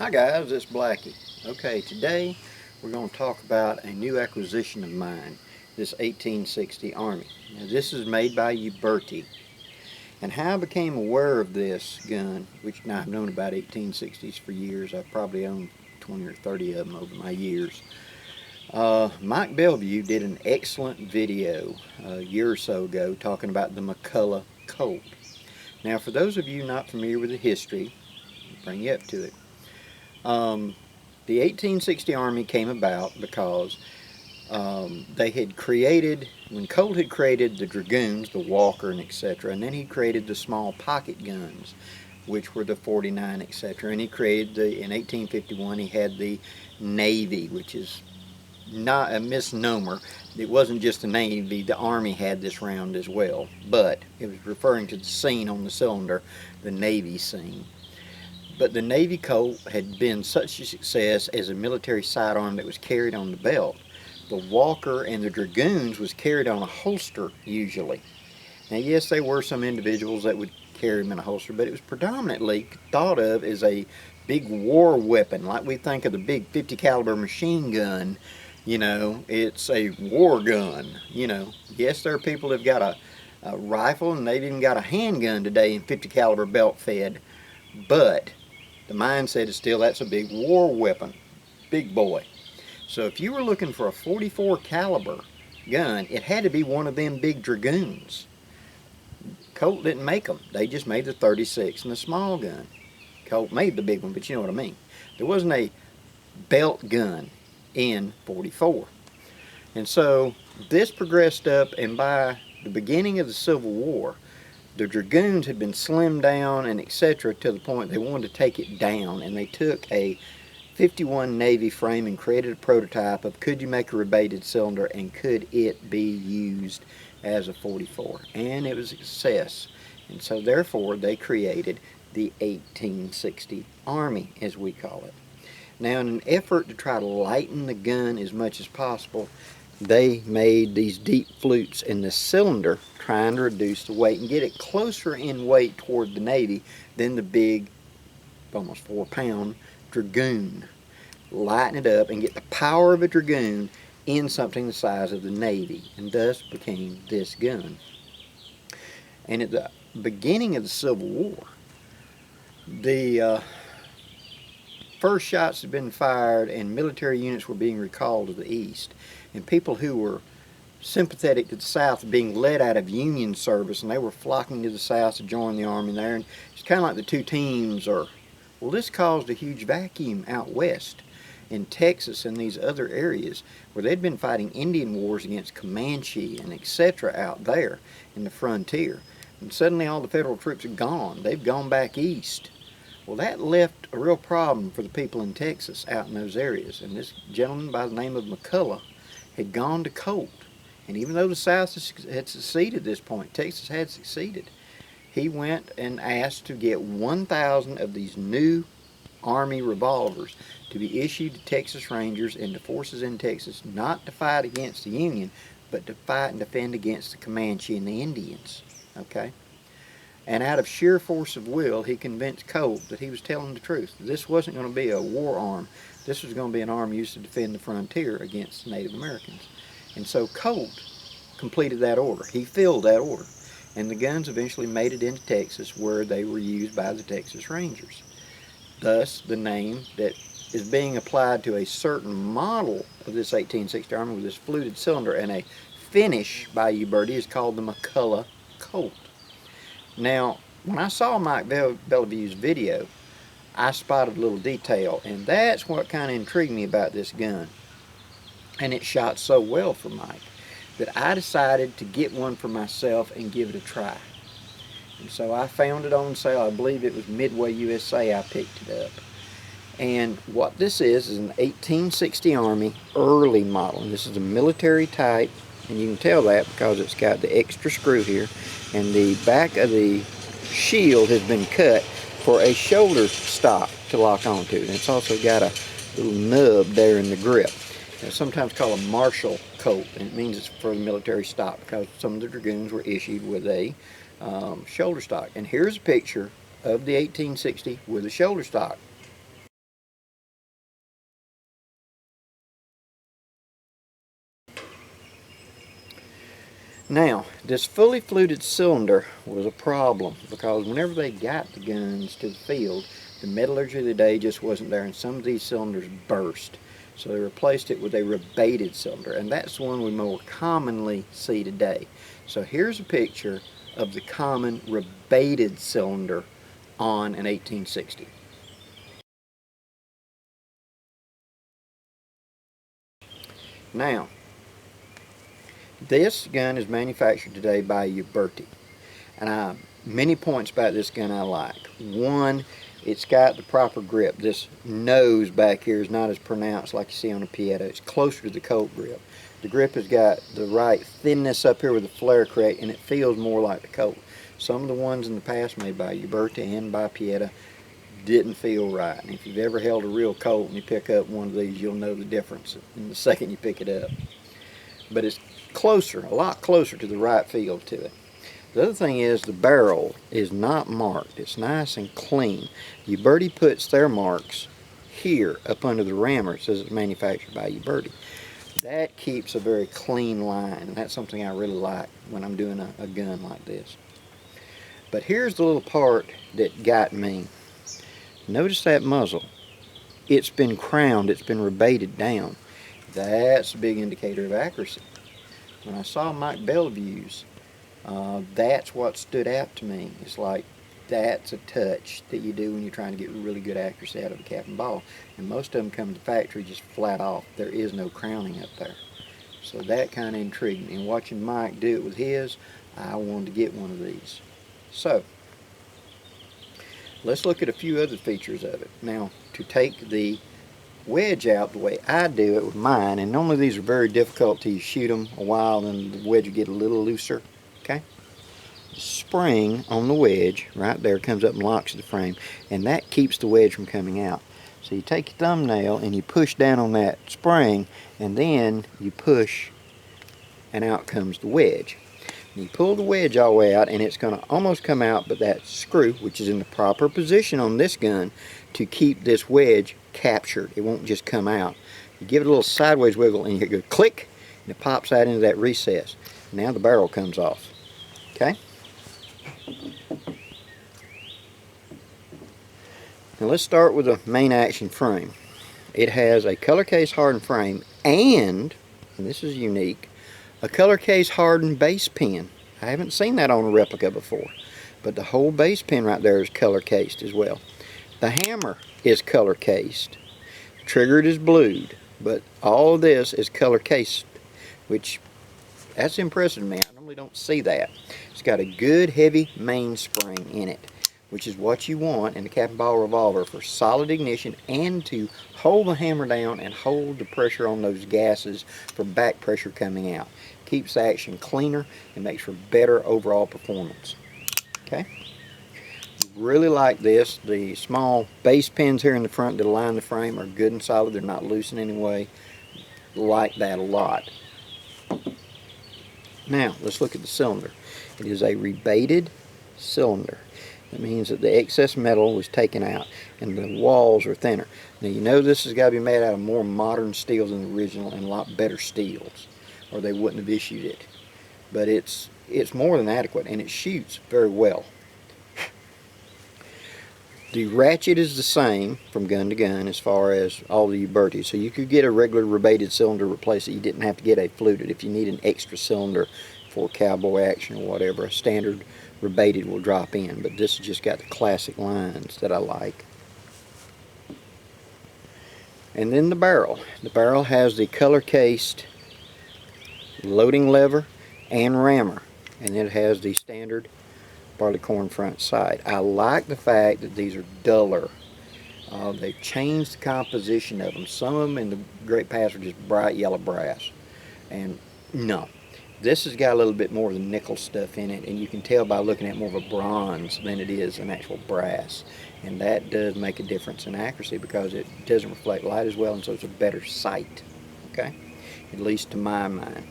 Hi guys, it's Blackie. Okay, today we're going to talk about a new acquisition of mine, this 1860 Army. Now this is made by Uberti. And how I became aware of this gun, which now I've known about 1860s for years, I've probably owned 20 or 30 of them over my years. Mike Bellevue did an excellent video a year or so ago talking about the McCulloch Colt. Now for those of you not familiar with the history, I'll bring you up to it. The 1860 Army came about because they had created, when Colt had created the Dragoons, the Walker, and etc., and then he created the small pocket guns, which were the 49, etc., and he created in 1851 he had the Navy, which is not a misnomer. It wasn't just the Navy, the Army had this round as well, but it was referring to the scene on the cylinder, the Navy scene. But the Navy Colt had been such a success as a military sidearm that was carried on the belt. The Walker and the Dragoons was carried on a holster usually. Now yes, there were some individuals that would carry them in a holster, but it was predominantly thought of as a big war weapon, like we think of the big 50 caliber machine gun. You know, it's a war gun. You know, yes, there are people that have got a rifle, and they've even got a handgun today in 50 caliber belt fed, but the mindset is still that's a big war weapon, big boy. So if you were looking for a 44 caliber gun, it had to be one of them big Dragoons. Colt didn't make them. They just made the 36 and the small gun. Colt made the big one, but you know what I mean. There wasn't a belt gun in 44. And so this progressed up, and by the beginning of the Civil War, the Dragoons had been slimmed down and etc. to the point they wanted to take it down, and they took a 51 Navy frame and created a prototype of could you make a rebated cylinder and could it be used as a 44, and it was a success. And so therefore they created the 1860 Army, as we call it. Now in an effort to try to lighten the gun as much as possible, they made these deep flutes in the cylinder, trying to reduce the weight and get it closer in weight toward the Navy than the big, almost 4-pound Dragoon. Lighten it up and get the power of a Dragoon in something the size of the Navy, and thus became this gun. And at the beginning of the Civil War, the first shots had been fired and military units were being recalled to the east, and people who were sympathetic to the South were being led out of Union service, and they were flocking to the South to join the Army there. And it's kind of like the two teams are, well, this caused a huge vacuum out west in Texas and these other areas where they'd been fighting Indian wars against Comanche and etc. out there in the frontier, and suddenly all the federal troops are gone. They've gone back east. Well, that left a real problem for the people in Texas out in those areas, and this gentleman by the name of McCulloch had gone to Colt, and even though the South had seceded at this point, Texas had succeeded, he went and asked to get 1,000 of these new Army revolvers to be issued to Texas Rangers and to forces in Texas, not to fight against the Union, but to fight and defend against the Comanche and the Indians. Okay? And out of sheer force of will, he convinced Colt that he was telling the truth. This wasn't going to be a war arm. This was going to be an arm used to defend the frontier against Native Americans. And so Colt completed that order. He filled that order. And the guns eventually made it into Texas, where they were used by the Texas Rangers. Thus, the name that is being applied to a certain model of this 1860 Army with this fluted cylinder and a finish by Uberti is called the McCulloch Colt. Now, when I saw Mike Bellevue's video, I spotted a little detail, and that's what kind of intrigued me about this gun. And it shot so well for Mike that I decided to get one for myself and give it a try. And so I found it on sale. I believe it was Midway USA I picked it up. And what this is an 1860 Army early model. And this is a military type, and you can tell that because it's got the extra screw here, and the back of the shield has been cut for a shoulder stock to lock onto. And it's also got a little nub there in the grip. It's sometimes called a Marshall Colt, and it means it's for the military stock because some of the Dragoons were issued with a shoulder stock. And here's a picture of the 1860 with a shoulder stock. Now, this fully fluted cylinder was a problem because whenever they got the guns to the field, the metallurgy of the day just wasn't there, and some of these cylinders burst. So they replaced it with a rebated cylinder, and that's the one we more commonly see today. So here's a picture of the common rebated cylinder on an 1860. Now, this gun is manufactured today by Uberti, and many points about this gun I like. One, it's got the proper grip. This nose back here is not as pronounced like you see on a Pieta. It's closer to the Colt grip. The grip has got the right thinness up here with the flare crack, and it feels more like the Colt. Some of the ones in the past made by Uberti and by Pieta didn't feel right. And if you've ever held a real Colt and you pick up one of these, you'll know the difference in the second you pick it up. But it's closer, a lot closer to the right feel to it. The other thing is the barrel is not marked. It's nice and clean. Uberti puts their marks here up under the rammer. It says it's manufactured by Uberti. That keeps a very clean line, and that's something I really like when I'm doing a gun like this. But here's the little part that got me. Notice that muzzle. It's been crowned, it's been rebated down. That's a big indicator of accuracy. When I saw Mike Bellevue's, that's what stood out to me. It's like, that's a touch that you do when you're trying to get really good accuracy out of a cap and ball. And most of them come to the factory just flat off. There is no crowning up there. So that kind of intrigued me. And watching Mike do it with his, I wanted to get one of these. So, let's look at a few other features of it. Now, to take the wedge out the way I do it with mine, and normally these are very difficult till you shoot them a while, then the wedge will get a little looser, okay? The spring on the wedge right there comes up and locks the frame, and that keeps the wedge from coming out. So you take your thumbnail and you push down on that spring, and then you push, and out comes the wedge. And you pull the wedge all the way out, and it's going to almost come out, but that screw, which is in the proper position on this gun to keep this wedge captured, it won't just come out. You give it a little sideways wiggle, and you go click, and it pops out into that recess. Now the barrel comes off. Okay? Now let's start with the main action frame. It has a color case hardened frame and this is unique, a color case hardened base pin. I haven't seen that on a replica before, but the whole base pin right there is color cased as well. The hammer is color cased. The trigger is blued, but all of this is color cased, which that's impressive to me. I normally don't see that. It's got a good heavy mainspring in it, which is what you want in the cap and ball revolver for solid ignition and to hold the hammer down and hold the pressure on those gases for back pressure coming out. Keeps the action cleaner and makes for better overall performance. Okay? Really like this. The small base pins here in the front that align the frame are good and solid. They're not loose in any way. Like that a lot. Now, let's look at the cylinder. It is a rebated cylinder. That means that the excess metal was taken out and the walls are thinner. Now you know this has got to be made out of more modern steel than the original and a lot better steels, or they wouldn't have issued it. But it's more than adequate, and it shoots very well. The ratchet is the same from gun to gun as far as all the Uberti. So you could get a regular rebated cylinder replaced it. You didn't have to get a fluted if you need an extra cylinder for cowboy action or whatever. A standard rebated will drop in, but this has just got the classic lines that I like. And then the barrel. The barrel has the color cased loading lever and rammer, and it has the standard barleycorn front sight. I like the fact that these are duller. They've changed the composition of them. Some of them in the great past were just bright yellow brass, and no, this has got a little bit more of the nickel stuff in it, and you can tell by looking at more of a bronze than it is an actual brass, and that does make a difference in accuracy because it doesn't reflect light as well, and so it's a better sight, okay, at least to my mind.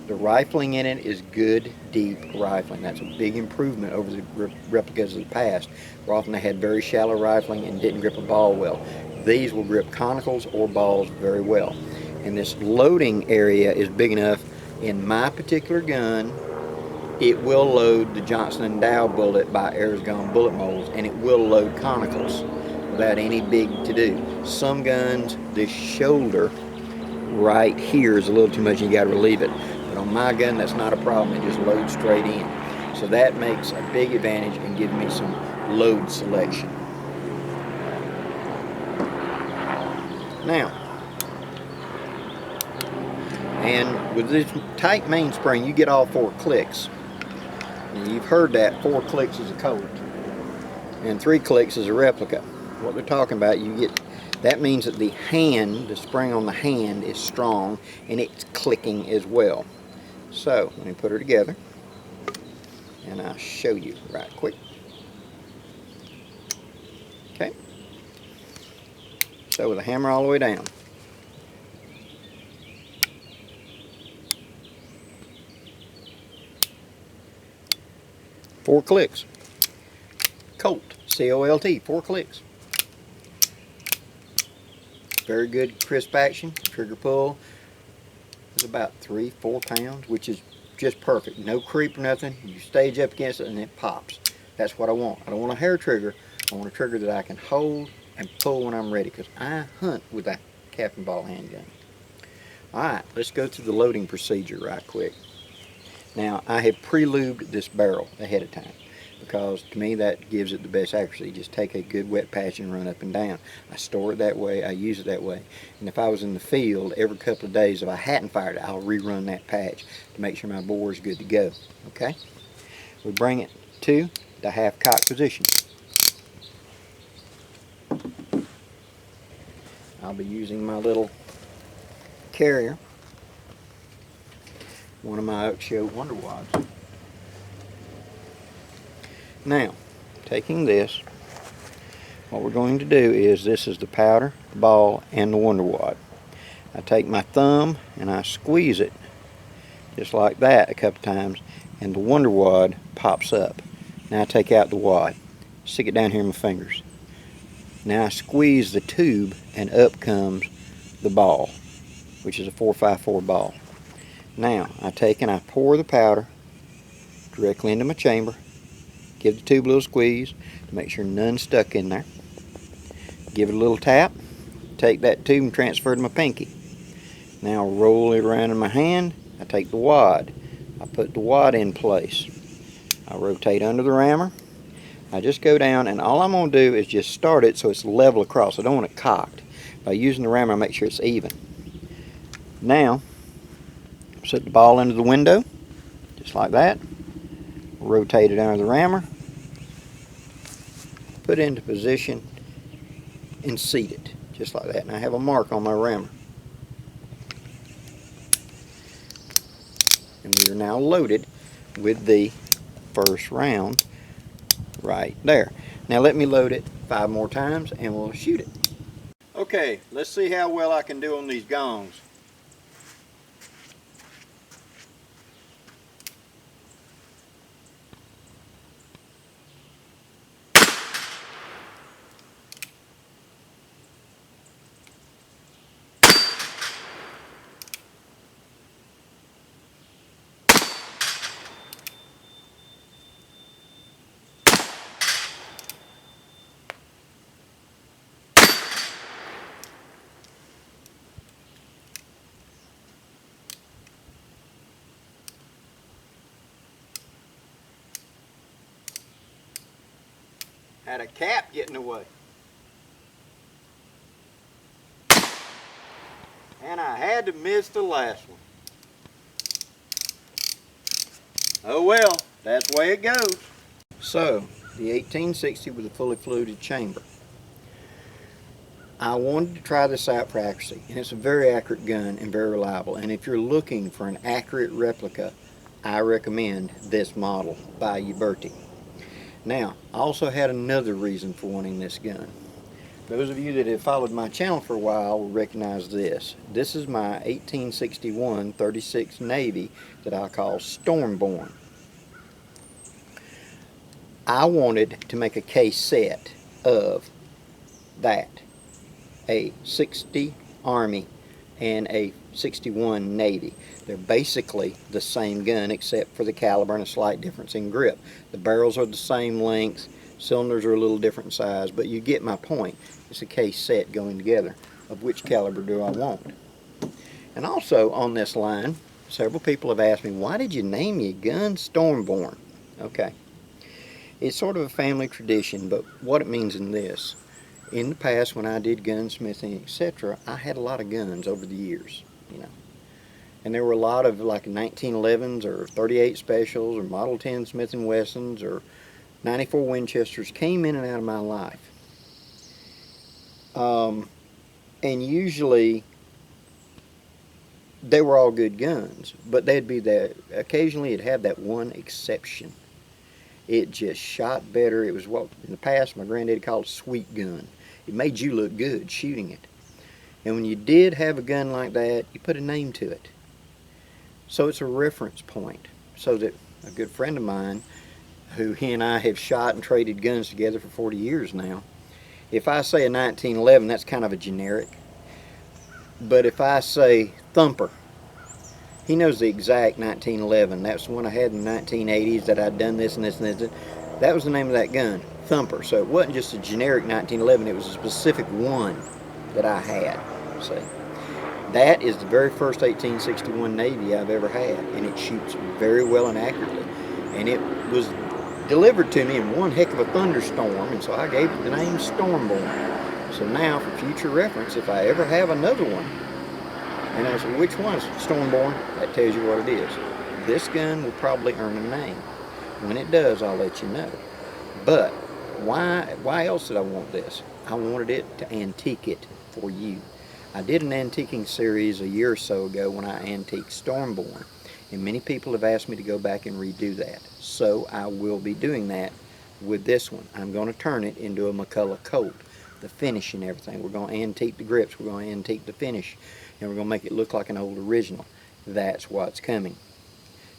The rifling in it is good, deep rifling. That's a big improvement over the replicas of the past, where often they had very shallow rifling and didn't grip a ball well. These will grip conicals or balls very well. And this loading area is big enough in my particular gun it will load the Johnson & Dow bullet by Aragon bullet molds, and it will load conicals without any big to do. Some guns, this shoulder right here is a little too much, you got to relieve it. But on my gun, that's not a problem. It just loads straight in. So that makes a big advantage and gives me some load selection. Now, and with this tight mainspring, you get all 4 clicks. And you've heard that 4 clicks is a Colt, and 3 clicks is a replica. What they're talking about, you get, that means that the hand, the spring on the hand is strong, and it's clicking as well. So let me put her together, and I'll show you right quick. Okay. So with the hammer all the way down. Four clicks. Colt, C-O-L-T, 4 clicks. Very good crisp action. Trigger pull is about 3-4 pounds, which is just perfect. No creep or nothing. You stage up against it and it pops. That's what I want. I don't want a hair trigger. I want a trigger that I can hold and pull when I'm ready, because I hunt with that cap and ball handgun. Alright, let's go through the loading procedure right quick. Now, I have pre-lubed this barrel ahead of time, because to me that gives it the best accuracy. Just take a good wet patch and run up and down. I store it that way, I use it that way. And if I was in the field every couple of days, if I hadn't fired it, I'll rerun that patch to make sure my bore is good to go. Okay? We bring it to the half cock position. I'll be using my little carrier, one of my Oakshot Wonder Wads. Now, taking this, what we're going to do is, this is the powder, the ball, and the Wonder Wad. I take my thumb and I squeeze it just like that a couple times, and the Wonder Wad pops up. Now I take out the wad, stick it down here in my fingers. Now I squeeze the tube and up comes the ball, which is a 454 ball. Now I take and I pour the powder directly into my chamber, give the tube a little squeeze to make sure none's stuck in there. Give it a little tap, take that tube and transfer it to my pinky. Now roll it around in my hand, I take the wad, I put the wad in place. I rotate under the rammer. I just go down, and all I'm going to do is just start it so it's level across. I don't want it cocked. By using the rammer, I make sure it's even. Now, set the ball into the window, just like that. Rotate it under the rammer. Put it into position and seat it, just like that. And I have a mark on my rammer. And we are now loaded with the first round right there. Now let me load it 5 more times and we'll shoot it. Okay, let's see how well I can do on these gongs. Had a cap getting away. And I had to miss the last one. Oh well, that's the way it goes. So, the 1860 with a fully fluted chamber. I wanted to try this out for accuracy, and it's a very accurate gun and very reliable. And if you're looking for an accurate replica, I recommend this model by Uberti. Now, I also had another reason for wanting this gun. Those of you that have followed my channel for a while will recognize this. This is my 1861 36 Navy that I call Stormborn. I wanted to make a case set of that, a 60 Army and a 1861 Navy. They're basically the same gun except for the caliber and a slight difference in grip. The barrels are the same length, cylinders are a little different size, but you get my point. It's a case set going together of which caliber do I want. And also on this line, several people have asked me, why did you name your gun Stormborn? Okay. It's sort of a family tradition, but what it means in this, in the past when I did gunsmithing, etc., I had a lot of guns over the years, you know. And there were a lot of like 1911s or 38 specials or Model 10 Smith & Wessons or 94 Winchesters came in and out of my life. And usually they were all good guns, but they'd be that, occasionally it'd have that one exception. It just shot better. It was what in the past my granddaddy called a sweet gun. It made you look good shooting it. And when you did have a gun like that, you put a name to it. So it's a reference point. So that a good friend of mine, who he and I have shot and traded guns together for 40 years now, if I say a 1911, that's kind of a generic. But if I say Thumper, he knows the exact 1911. That's the one I had in the 1980s that I'd done this and this and this. That was the name of that gun, Thumper. So it wasn't just a generic 1911, it was a specific one that I had. See, that is the very first 1861 Navy I've ever had, and it shoots very well and accurately. And it was delivered to me in one heck of a thunderstorm, and so I gave it the name Stormborn. So now, for future reference, if I ever have another one, and I said, which one is Stormborn? That tells you what it is. This gun will probably earn a name. When it does, I'll let you know. But why else did I want this? I wanted it to antique it for you. I did an antiquing series a year or so ago when I antiqued Stormborn, and many people have asked me to go back and redo that. So I will be doing that with this one. I'm going to turn it into a McCulloch Colt. The finish and everything. We're going to antique the grips. We're going to antique the finish. And we're going to make it look like an old original. That's what's coming.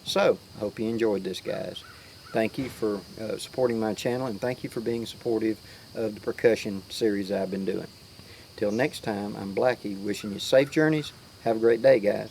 So, I hope you enjoyed this, guys. Thank you for supporting my channel, and thank you for being supportive of the percussion series I've been doing. Till next time, I'm Blackie, wishing you safe journeys. Have a great day, guys.